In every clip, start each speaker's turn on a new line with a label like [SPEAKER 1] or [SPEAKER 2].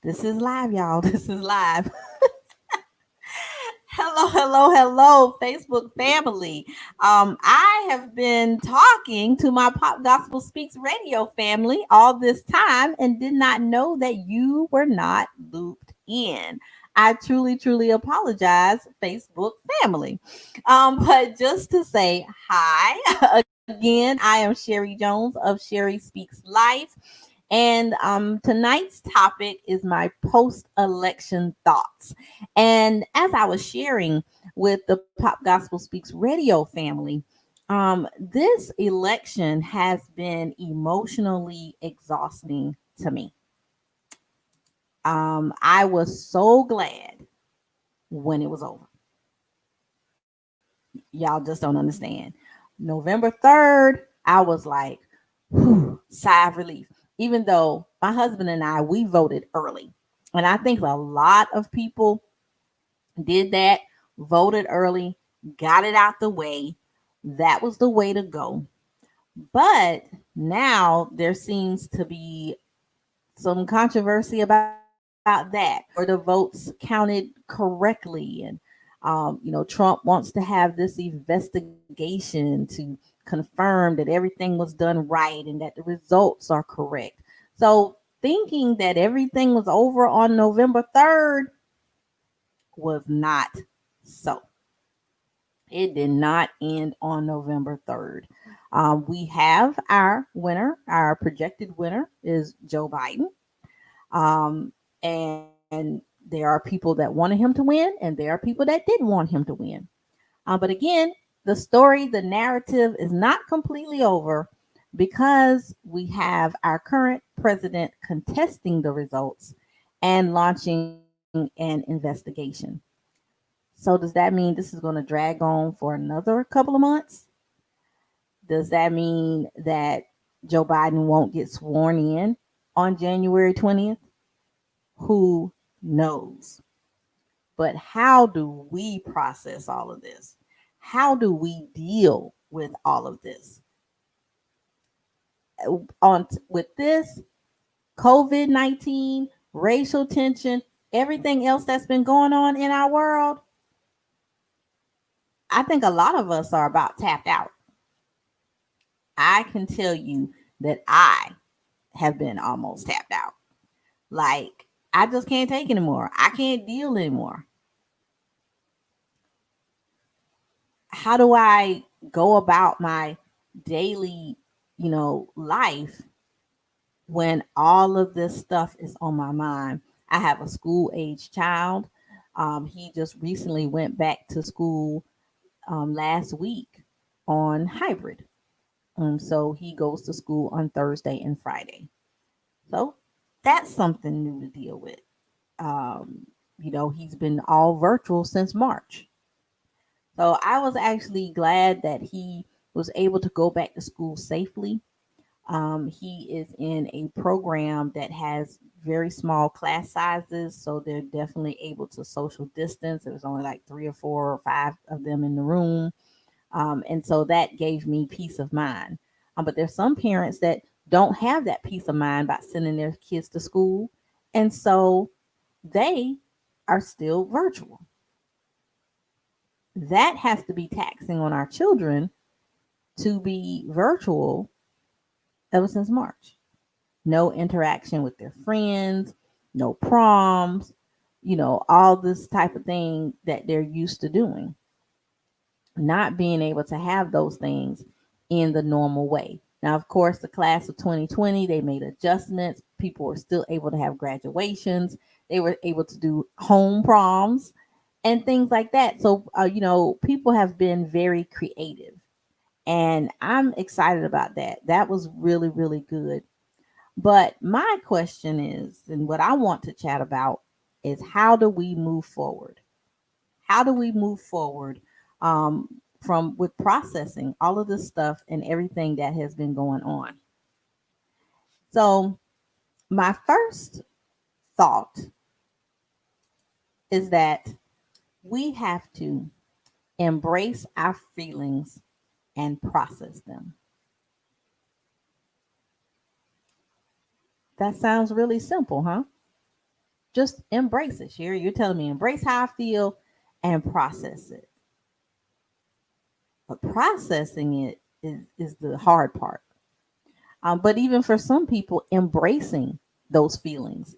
[SPEAKER 1] This is live, y'all. This is live. Hello, hello, hello, Facebook family. I have been talking to my Pop Gospel Speaks radio family all this time and did not know that you were not looped in. I truly, truly apologize, Facebook family. But just to say hi again, I am Sherry Jones of Sherry Speaks Life. And tonight's topic is my post election thoughts. And as I was sharing with the Pop Gospel Speaks radio family, this election has been emotionally exhausting to me. I was so glad when it was over. Y'all just don't understand. November 3rd, I was like, whew, sigh of relief. Even though my husband and I, we voted early. And I think a lot of people did that, voted early, got it out the way. That was the way to go. But now there seems to be some controversy about that, or the votes counted correctly. And, Trump wants to have this investigation to confirm that everything was done right and that the results are correct. So, thinking that everything was over on November 3rd was not so. It did not end on November 3rd. We have our winner. Our projected winner is Joe Biden. And there are people that wanted him to win, and there are people that didn't want him to win. But again, the story, the narrative is not completely over because we have our current president contesting the results and launching an investigation. So, does that mean this is going to drag on for another couple of months? Does that mean that Joe Biden won't get sworn in on January 20th? Who knows? But how do we process all of this? How do we deal with all of this? With this COVID-19, racial tension, everything else that's been going on in our world, I think a lot of us are about tapped out. I can tell you that I have been almost tapped out. Like, I just can't take anymore. I can't deal anymore. How do I go about my daily, life when all of this stuff is on my mind? I have a school age child. He just recently went back to school last week on hybrid. So he goes to school on Thursday and Friday. So that's something new to deal with. He's been all virtual since March. So I was actually glad that he was able to go back to school safely. He is in a program that has very small class sizes, so they're definitely able to social distance. There was only like 3 or 4 or 5 of them in the room. And so that gave me peace of mind. But there's some parents that don't have that peace of mind about sending their kids to school. And so they are still virtual. That has to be taxing on our children to be virtual ever since March. No interaction with their friends, no proms, all this type of thing that they're used to doing. Not being able to have those things in the normal way. Now, of course, the class of 2020, they made adjustments. People were still able to have graduations. They were able to do home proms and things like that. So, people have been very creative. And I'm excited about that. That was really, really good. But my question is, and what I want to chat about is how do we move forward? How do we move forward from with processing all of this stuff and everything that has been going on? So, my first thought is that we have to embrace our feelings and process them. That sounds really simple, huh? just embrace it. Sherry, you're telling me embrace how I feel and process it. But processing it is the hard part. But even for some people, embracing those feelings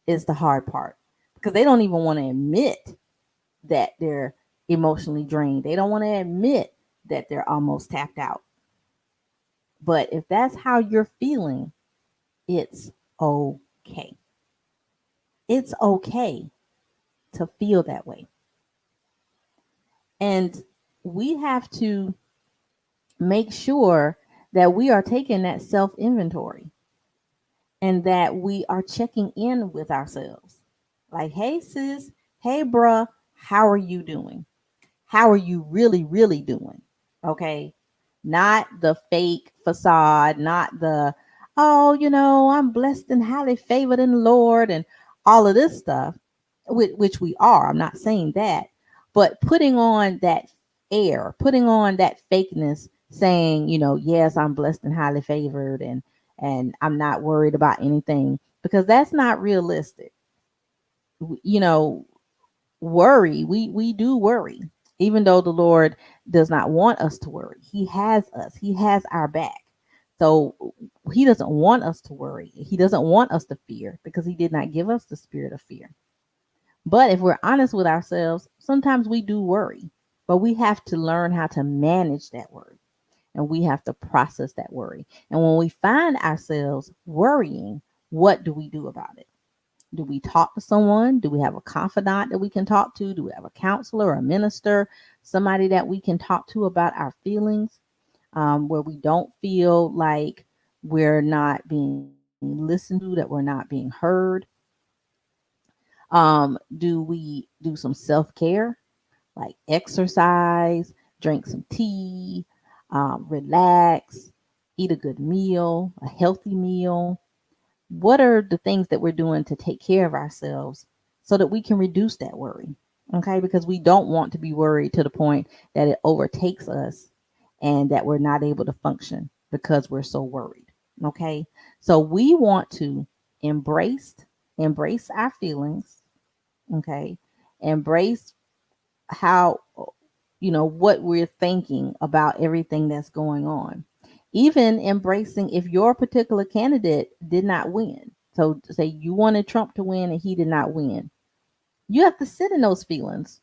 [SPEAKER 1] is the hard part because they don't even want to admit that they're emotionally drained. They don't want to admit that they're almost tapped out. But if that's how you're feeling, it's okay. It's okay to feel that way. And we have to make sure that we are taking that self inventory and that we are checking in with ourselves. Like, hey, sis, hey, bruh, how are you doing? How are you really, really doing? Okay. Not the fake facade, not the, oh, I'm blessed and highly favored in the Lord and all of this stuff, which we are. I'm not saying that, but putting on that air, putting on that fakeness, saying, yes, I'm blessed and highly favored and I'm not worried about anything because that's not realistic. You know, worry, we do worry, even though the Lord does not want us to worry. He has us, He has our back. So He doesn't want us to worry. He doesn't want us to fear because He did not give us the spirit of fear. But if we're honest with ourselves, sometimes we do worry, but we have to learn how to manage that worry and we have to process that worry. And when we find ourselves worrying, what do we do about it? Do we talk to someone? Do we have a confidant that we can talk to? Do we have a counselor or a minister, somebody that we can talk to about our feelings, where we don't feel like we're not being listened to, that we're not being heard? Do we do some self care, like exercise, drink some tea, relax, eat a good meal, a healthy meal? What are the things that we're doing to take care of ourselves so that we can reduce that worry? Okay, because we don't want to be worried to the point that it overtakes us and that we're not able to function because we're so worried. Okay, so we want to embrace embrace our feelings. Okay, embrace how, what we're thinking about everything that's going on, even embracing if your particular candidate did not win. So say you wanted Trump to win and he did not win, you have to sit in those feelings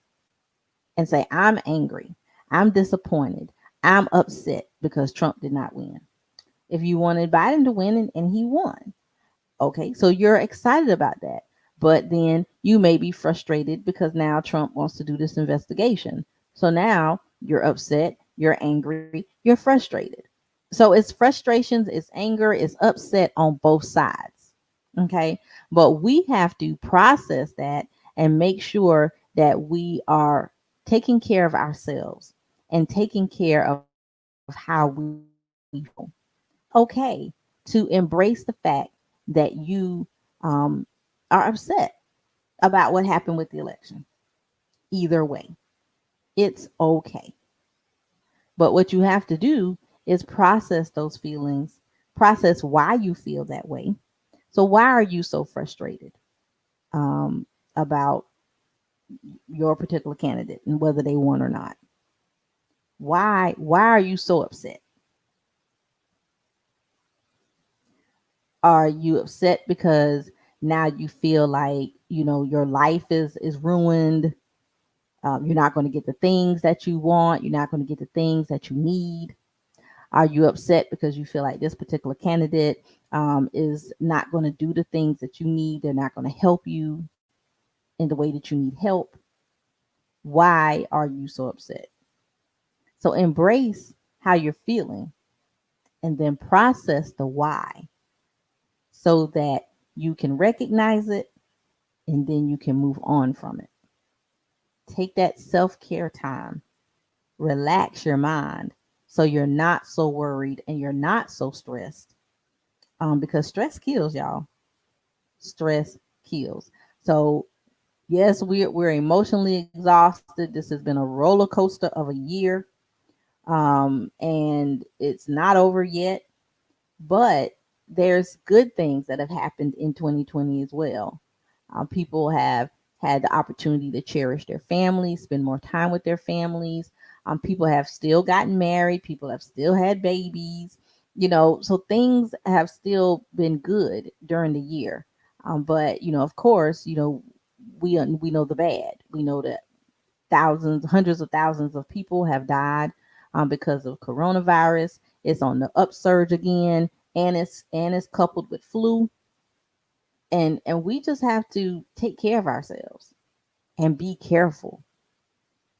[SPEAKER 1] and say, I'm angry, I'm disappointed, I'm upset because Trump did not win. If you wanted Biden to win and he won, okay, so you're excited about that. But then you may be frustrated because now Trump wants to do this investigation. So now you're upset, you're angry, you're frustrated. So it's frustrations, it's anger, it's upset on both sides. Okay. But we have to process that and make sure that we are taking care of ourselves and taking care of how we feel. Okay. To embrace the fact that you are upset about what happened with the election. Either way, it's okay. But what you have to do is process those feelings, process why you feel that way. So, why are you so frustrated about your particular candidate and whether they won or not? Why are you so upset? Are you upset because now you feel like your life is ruined? You're not going to get the things that you want. You're not going to get the things that you need. Are you upset because you feel like this particular candidate is not going to do the things that you need? They're not going to help you in the way that you need help. Why are you so upset? So embrace how you're feeling and then process the why so that you can recognize it and then you can move on from it. Take that self care time, relax your mind so you're not so worried and you're not so stressed. Because stress kills, y'all. Stress kills. So yes, we're emotionally exhausted. This has been a roller coaster of a year, and it's not over yet. But there's good things that have happened in 2020 as well. People have had the opportunity to cherish their families, spend more time with their families. People have still gotten married. People have still had babies. So things have still been good during the year. But of course, we know the bad. We know that thousands, hundreds of thousands of people have died because of coronavirus. It's on the upsurge again, and it's coupled with flu, and we just have to take care of ourselves and be careful.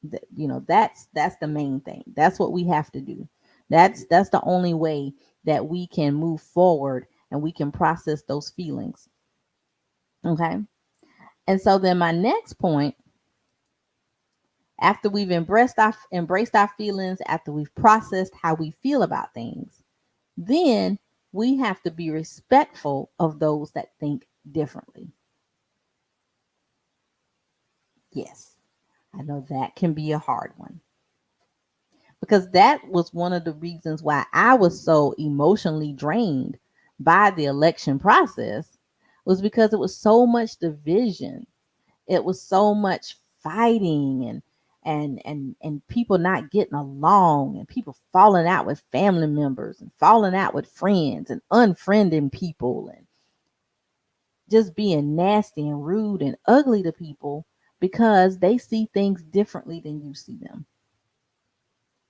[SPEAKER 1] That's the main thing. That's what we have to do. That's the only way that we can move forward and we can process those feelings. Okay. And so then my next point, after we've embraced our feelings, after we've processed how we feel about things, then we have to be respectful of those that think differently. Yes, I know that can be a hard one, because that was one of the reasons why I was so emotionally drained by the election process, was because it was so much division. It was so much fighting, and people not getting along, and people falling out with family members and falling out with friends and unfriending people, and just being nasty and rude and ugly to people because they see things differently than you see them.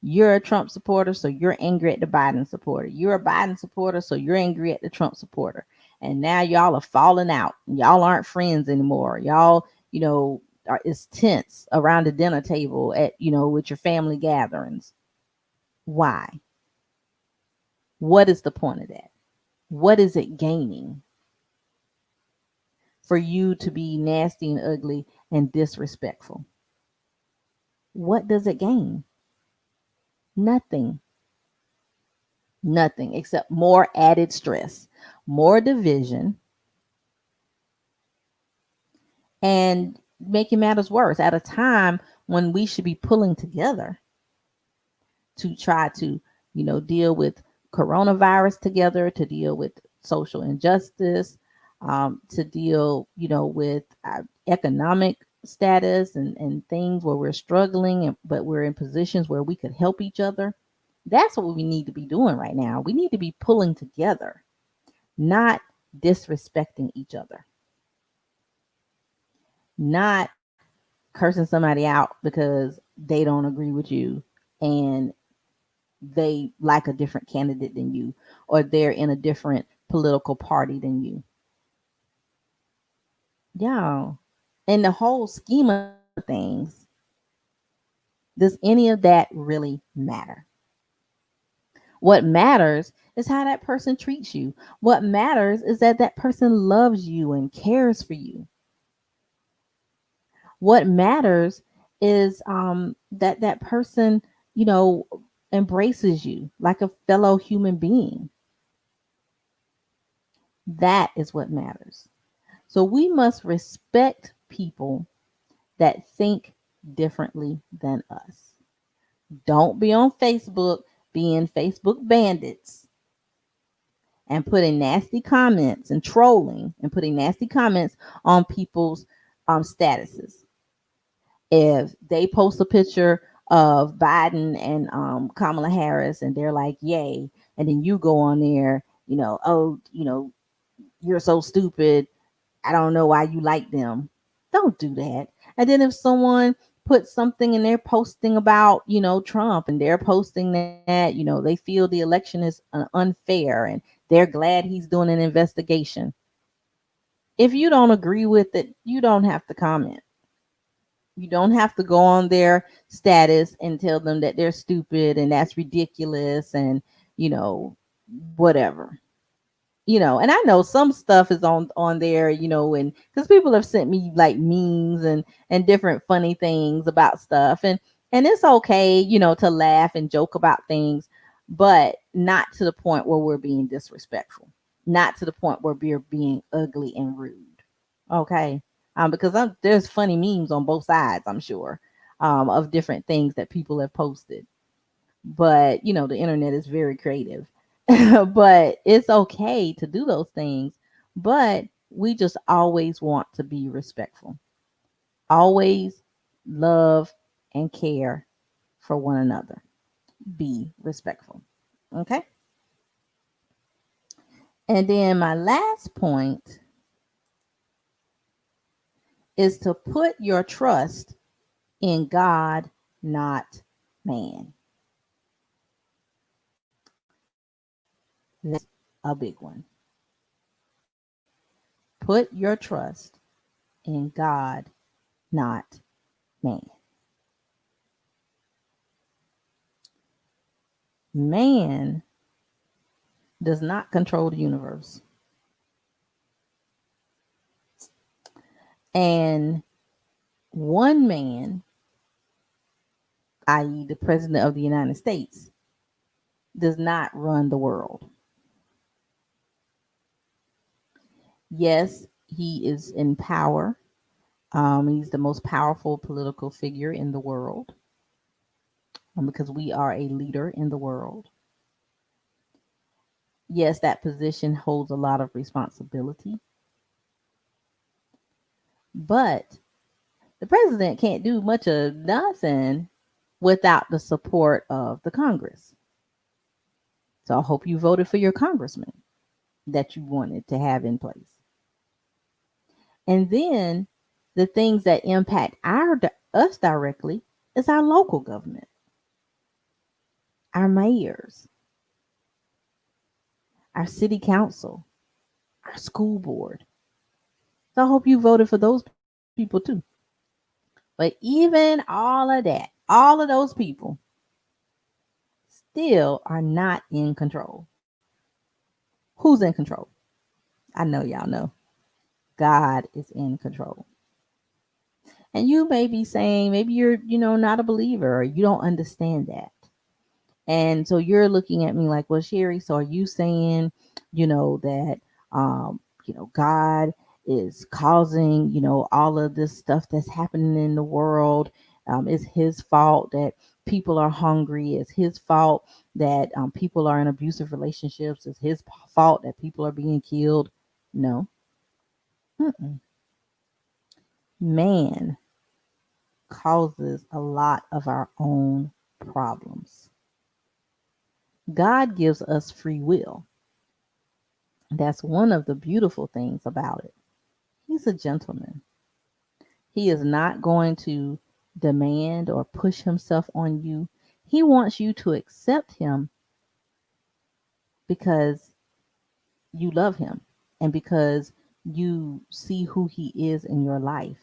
[SPEAKER 1] You're a Trump supporter, so you're angry at the Biden supporter. You're a Biden supporter, so you're angry at the Trump supporter. And now y'all are falling out. Y'all aren't friends anymore. Y'all, it's tense around the dinner table with your family gatherings. Why? What is the point of that? What is it gaining for you to be nasty and ugly and disrespectful? What does it gain? Nothing. Nothing except more added stress, more division, and making matters worse at a time when we should be pulling together to try to, deal with coronavirus together, to deal with social injustice, to deal, with our economic status and things where we're struggling, but we're in positions where we could help each other. That's what we need to be doing right now. We need to be pulling together, not disrespecting each other, not cursing somebody out because they don't agree with you and they like a different candidate than you, or they're in a different political party than you. Yeah. In the whole scheme of things, does any of that really matter? What matters is how that person treats you. What matters is that that person loves you and cares for you. What matters is that that person, you know, embraces you like a fellow human being. That is what matters. So we must respect people that think differently than us. Don't be on Facebook being Facebook bandits and putting nasty comments and trolling and putting nasty comments on people's statuses. If they post a picture of Biden and Kamala Harris and they're like, yay, and then you go on there, oh, you're so stupid. I don't know why you like them. Don't do that. And then if someone puts something and they're posting about, Trump, and they're posting that, they feel the election is unfair and they're glad he's doing an investigation. If you don't agree with it, you don't have to comment. You don't have to go on their status and tell them that they're stupid and that's ridiculous and, whatever. And I know some stuff is on there, and because people have sent me like memes and different funny things about stuff, and it's okay, to laugh and joke about things, but not to the point where we're being disrespectful, not to the point where we're being ugly and rude. Okay. Because there's funny memes on both sides, I'm sure, of different things that people have posted, but the internet is very creative. But it's okay to do those things, but We just always want to be respectful, always love and care for one another. Be respectful. Okay. And then my last point is to put your trust in God, not man. That's a big one. Put your trust in God, not man. Man does not control the universe. And one man, i.e., the President of the United States, does not run the world. Yes, he is in power. He's the most powerful political figure in the world, because we are a leader in the world. Yes, that position holds a lot of responsibility, but the president can't do much of nothing without the support of the Congress. So I hope you voted for your congressman that you wanted to have in place. And then the things that impact us directly is our local government, our mayors, our city council, our school board. So I hope you voted for those people too. But even all of those people still are not in control. Who's in control? I know y'all know. God is in control. And you may be saying, maybe you're, not a believer, or you don't understand that. And so you're looking at me like, well, Sherry, so are you saying, that, God is causing, all of this stuff that's happening in the world? It's his fault that people are hungry. It's his fault that people are in abusive relationships. It's his fault that people are being killed. No. Mm-mm. Man causes a lot of our own problems. God gives us free will. That's one of the beautiful things about it. He's a gentleman. He is not going to demand or push himself on you. He wants you to accept him because you love him and because you see who he is in your life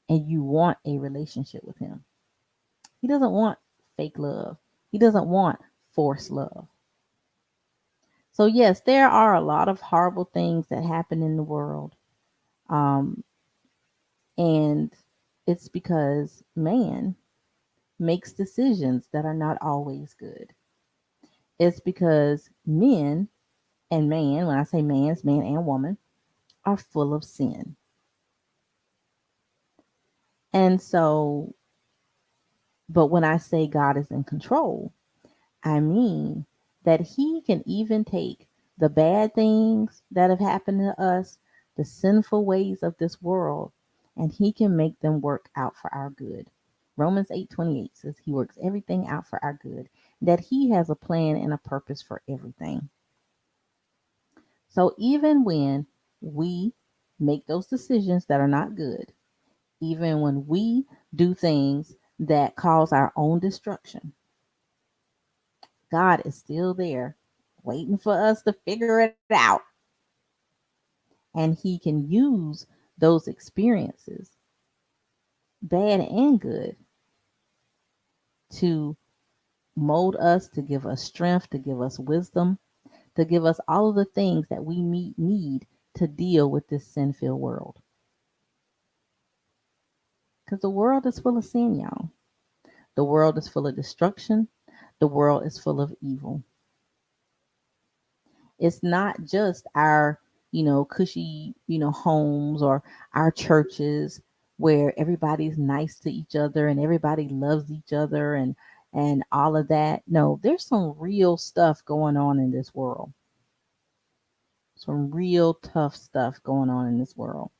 [SPEAKER 1] and you want a relationship with him. He doesn't want fake love. He doesn't want forced love. So, yes, there are a lot of horrible things that happen in the world. Um, and it's because man makes decisions that are not always good. It's because men and man, when I say man, it's man and woman, are full of sin. And so, but when I say God is in control, I mean that he can even take the bad things that have happened to us, the sinful ways of this world, and he can make them work out for our good. Romans 8:28 says he works everything out for our good, that he has a plan and a purpose for everything. So even when we make those decisions that are not good, even when we do things that cause our own destruction, God is still there waiting for us to figure it out. And he can use those experiences, bad and good, to mold us, to give us strength, to give us wisdom, to give us all of the things that we need to deal with this sin-filled world. Because the world is full of sin, y'all. The world is full of destruction. The world is full of evil. It's not just our, cushy, homes or our churches where everybody's nice to each other and everybody loves each other and all of that. No, there's some real stuff going on in this world. Some real tough stuff going on in this world.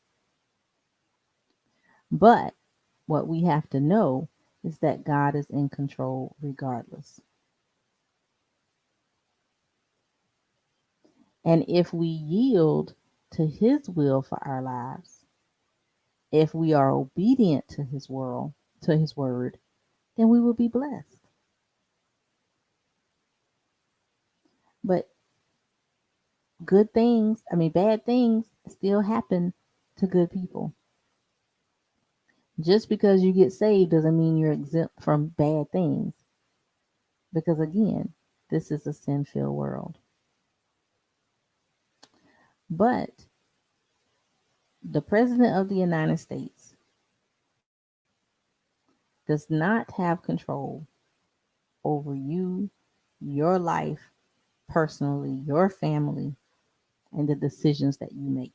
[SPEAKER 1] But what we have to know is that God is in control regardless. And if we yield to his will for our lives, if we are obedient to his word, then we will be blessed. But bad things still happen to good people. Just because you get saved doesn't mean you're exempt from bad things. Because again, this is a sin filled world. But the President of the United States does not have control over you, your life, personally, your family, and the decisions that you make.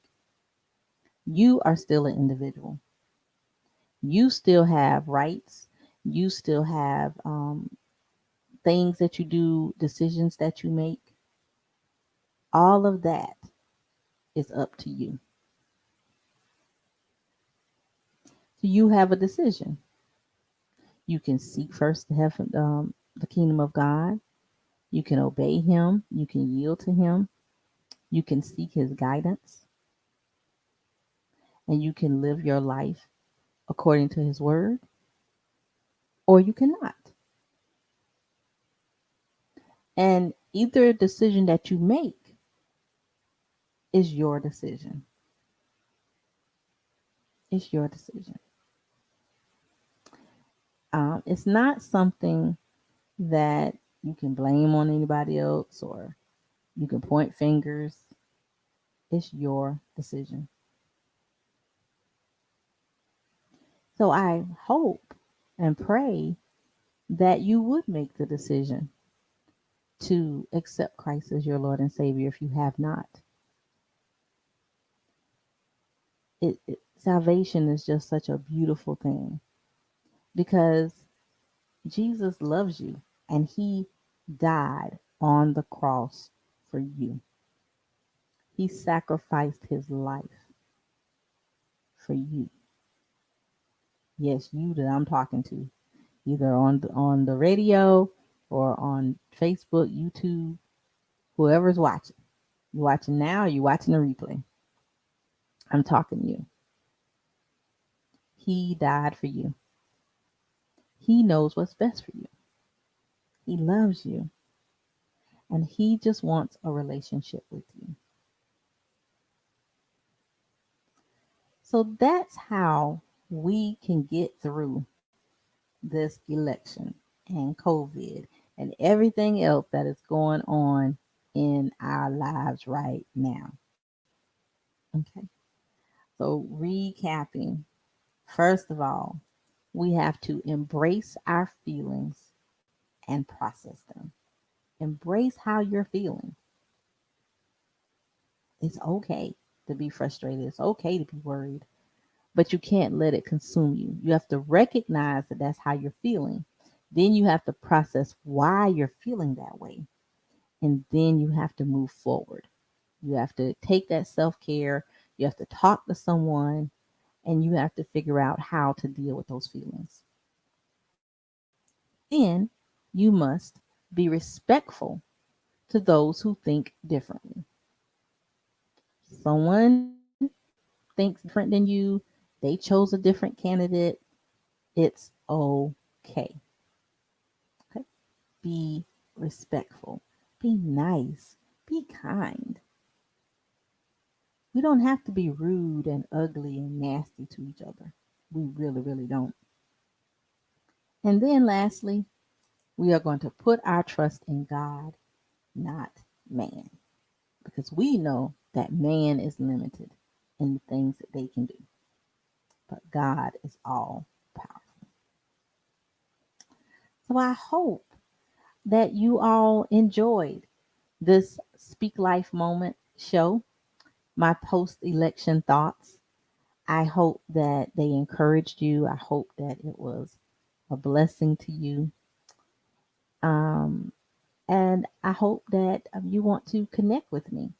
[SPEAKER 1] You are still an individual. You still have rights. You still have things that you do, decisions that you make. All of that is up to you. So you have a decision. You can seek first the kingdom of God. You can obey him. You can yield to him. You can seek his guidance. And you can live your life according to his word, or you cannot. And either decision that you make is your decision. It's your decision. It's not something that you can blame on anybody else or you can point fingers. It's your decision. So I hope and pray that you would make the decision to accept Christ as your Lord and Savior if you have not. Salvation is just such a beautiful thing because Jesus loves you and he died on the cross for you. He sacrificed his life for you. Yes, you that I'm talking to, either on the radio or on Facebook, YouTube, whoever's watching. You watching now, you watching the replay. I'm talking to you. He died for you. He knows what's best for you. He loves you. And he just wants a relationship with you. So that's how we can get through this election and COVID and everything else that is going on in our lives right now. Okay. So, recapping, first of all, we have to embrace our feelings and process them. Embrace how you're feeling. It's okay to be frustrated. It's okay to be worried, but you can't let it consume you. You have to recognize that that's how you're feeling. Then you have to process why you're feeling that way. And then you have to move forward. You have to take that self care. You have to talk to someone and you have to figure out how to deal with those feelings. Then you must be respectful to those who think differently. Someone thinks different than you, they chose a different candidate. It's okay. Okay. Be respectful. Be nice. Be kind. We don't have to be rude and ugly and nasty to each other. We really, really don't. And then lastly, we are going to put our trust in God, not man, because we know that man is limited in the things that they can do, but God is all powerful. So I hope that you all enjoyed this Speak Life Moment show, my post election thoughts. I hope that they encouraged you. I hope that it was a blessing to you. Um, and I hope that you want to connect with me.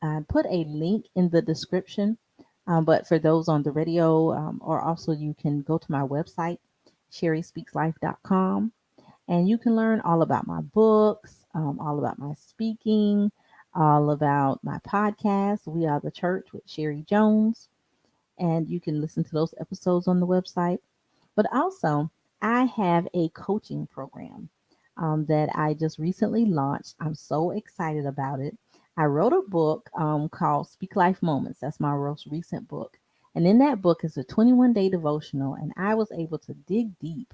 [SPEAKER 1] I put a link in the description, but for those on the radio, or also you can go to my website, sherryspeakslife.com, and you can learn all about my books, all about my speaking, all about my podcast, We Are the Church with Sherry Jones, and you can listen to those episodes on the website. But also, I have a coaching program that I just recently launched. I'm so excited about it. I wrote a book called Speak Life Moments. That's my most recent book. And in that book is a 21-day devotional, and I was able to dig deep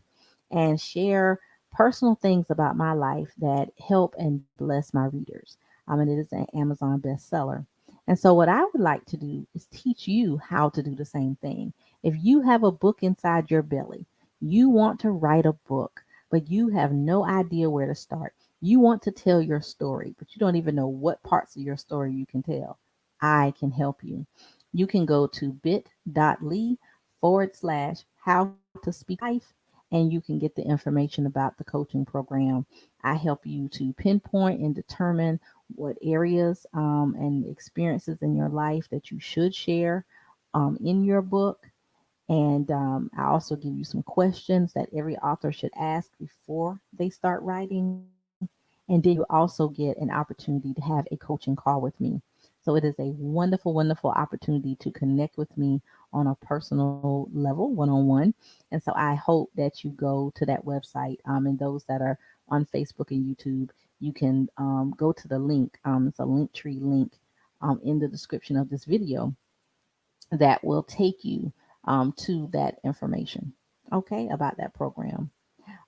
[SPEAKER 1] and share personal things about my life that help and bless my readers. And it is an Amazon bestseller. And so, what I would like to do is teach you how to do the same thing. If you have a book inside your belly, you want to write a book, but you have no idea where to start. You want to tell your story, but you don't even know what parts of your story you can tell. I can help you. You can go to bit.ly/ how to speak life, and you can get the information about the coaching program. I help you to pinpoint and determine what areas and experiences in your life that you should share in your book. And I also give you some questions that every author should ask before they start writing. And then you also get an opportunity to have a coaching call with me. So it is a wonderful, wonderful opportunity to connect with me on a personal level, one on one. And so I hope that you go to that website. And those that are on Facebook and YouTube, you can go to the link. It's a link tree link in the description of this video that will take you to that information, okay, about that program.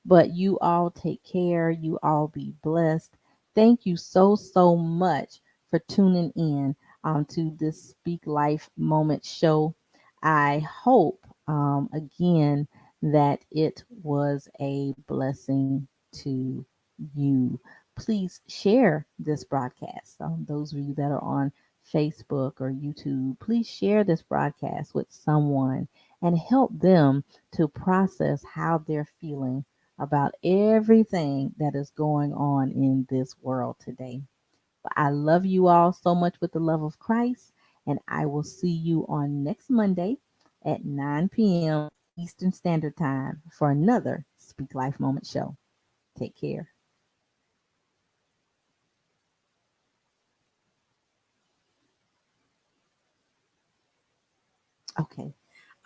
[SPEAKER 1] But you all take care. You all be blessed. Thank you so, so much for tuning in to this Speak Life Moment show. I hope, again, that it was a blessing to you. Please share this broadcast. Those of you that are on Facebook or YouTube, please share this broadcast with someone and help them to process how they're feeling about everything that is going on in this world today. But I love you all so much with the love of Christ, and I will see you on next Monday at 9 p.m. Eastern Standard Time for another Speak Life Moment show. Take care. Okay.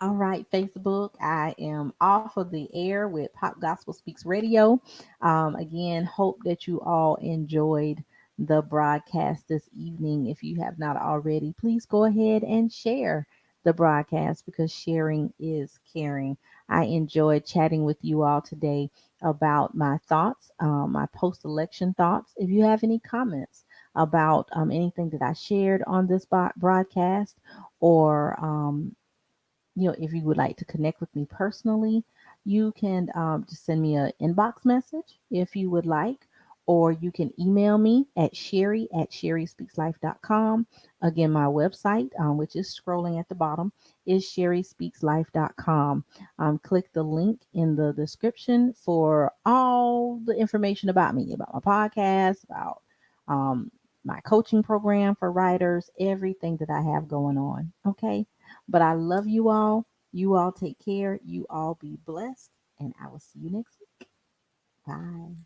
[SPEAKER 1] All right, Facebook. I am off of the air with Pop Gospel Speaks Radio. Again, hope that you all enjoyed the broadcast this evening. If you have not already, please go ahead and share the broadcast because sharing is caring. I enjoyed chatting with you all today about my thoughts, my post election thoughts. If you have any comments about anything that I shared on this broadcast, or if you would like to connect with me personally, you can just send me an inbox message if you would like, or you can email me at sherryspeakslife.com. Again, my website, which is scrolling at the bottom, is sherryspeakslife.com. Click the link in the description for all the information about me, about my podcast, about um, my coaching program for writers, everything that I have going on. Okay. But I love you all. You all take care. You all be blessed. And I will see you next week. Bye.